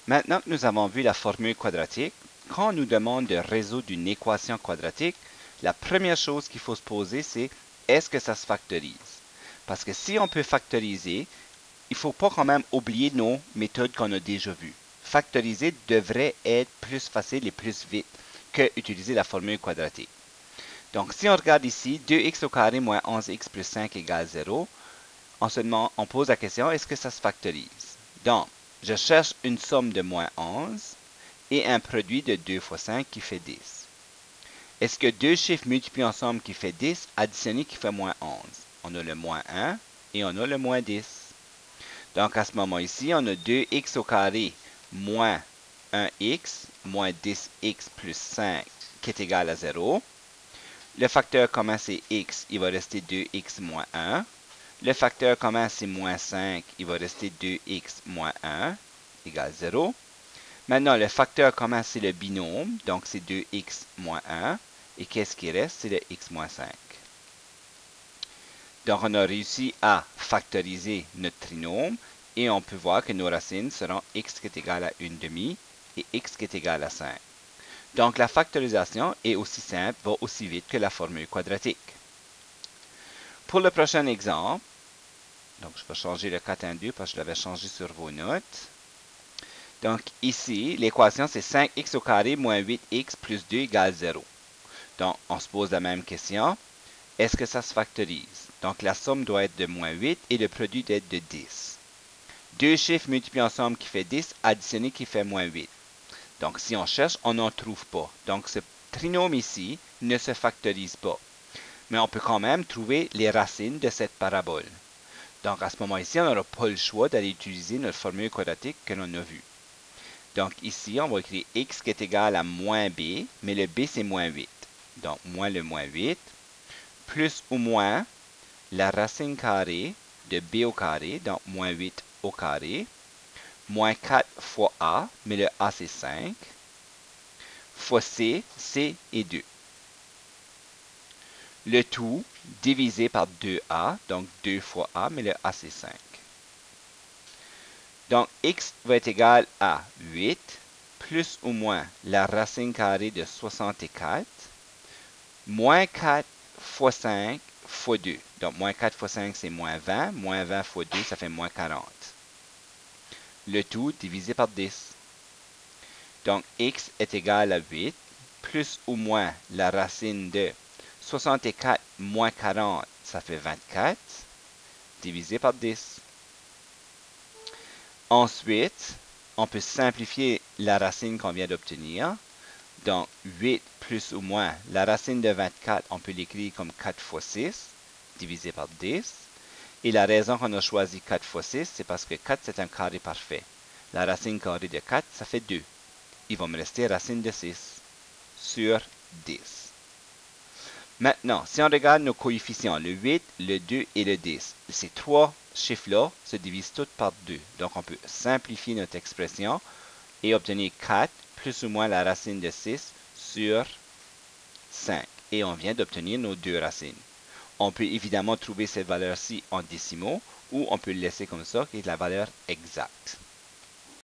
Maintenant que nous avons vu la formule quadratique, quand on nous demande de résoudre une équation quadratique, la première chose qu'il faut se poser, c'est est-ce que ça se factorise? Parce que si on peut factoriser, il ne faut pas quand même oublier nos méthodes qu'on a déjà vues. Factoriser devrait être plus facile et plus vite que utiliser la formule quadratique. Donc, si on regarde ici, 2x au carré moins 11x plus 5 égale 0, on pose la question, est-ce que ça se factorise? Donc, je cherche une somme de moins 11 et un produit de 2 fois 5 qui fait 10. Est-ce que deux chiffres multipliés ensemble qui fait 10, additionnés qui fait moins 11? On a le moins 1 et on a le moins 10. Donc, à ce moment ici, on a 2x au carré moins 1x moins 10x plus 5 qui est égal à 0. Le facteur commun, c'est x, il va rester 2x moins 1. Le facteur commun, c'est moins 5, il va rester 2x moins 1 égale 0. Maintenant, le facteur commun, c'est le binôme, donc c'est 2x moins 1. Et qu'est-ce qui reste? C'est le x moins 5. Donc, on a réussi à factoriser notre trinôme et on peut voir que nos racines seront x qui est égal à 1 demi et x qui est égal à 5. Donc, la factorisation est aussi simple, va aussi vite que la formule quadratique. Pour le prochain exemple, donc je vais changer le 4 1 2 parce que je l'avais changé sur vos notes. Donc, ici, l'équation, c'est 5x au carré moins 8x plus 2 égale 0. Donc, on se pose la même question. Est-ce que ça se factorise? Donc, la somme doit être de moins 8 et le produit doit être de 10. Deux chiffres multipliés ensemble qui fait 10, additionnés qui fait moins 8. Donc, si on cherche, on n'en trouve pas. Donc, ce trinôme ici ne se factorise pas. Mais on peut quand même trouver les racines de cette parabole. Donc, à ce moment ici, on n'aura pas le choix d'aller utiliser notre formule quadratique que l'on a vue. Donc, ici, on va écrire x qui est égal à moins b, mais le b, c'est moins 8. Donc, moins le moins 8, plus ou moins la racine carrée de b au carré, donc moins 8 au carré, moins 4 fois a, mais le a, c'est 5, fois c, c est 2. Le tout divisé par 2a, donc 2 fois a, mais le a, c'est 5. Donc, x va être égal à 8, plus ou moins la racine carrée de 64, moins 4 fois 5 fois 2. Donc, moins 4 fois 5, c'est moins 20. Moins 20 fois 2, ça fait moins 40. Le tout divisé par 10. Donc, x est égal à 8, plus ou moins la racine de 64 moins 40, ça fait 24, divisé par 10. Ensuite, on peut simplifier la racine qu'on vient d'obtenir. Donc, 8 plus ou moins la racine de 24, on peut l'écrire comme 4 fois 6, divisé par 10. Et la raison qu'on a choisi 4 fois 6, c'est parce que 4, c'est un carré parfait. La racine carrée de 4, ça fait 2. Il va me rester racine de 6 sur 10. Maintenant, si on regarde nos coefficients, le 8, le 2 et le 10, ces trois chiffres-là se divisent tous par 2. Donc, on peut simplifier notre expression et obtenir 4 plus ou moins la racine de 6 sur 5. Et on vient d'obtenir nos deux racines. On peut évidemment trouver cette valeur-ci en décimaux ou on peut le laisser comme ça, qui est la valeur exacte.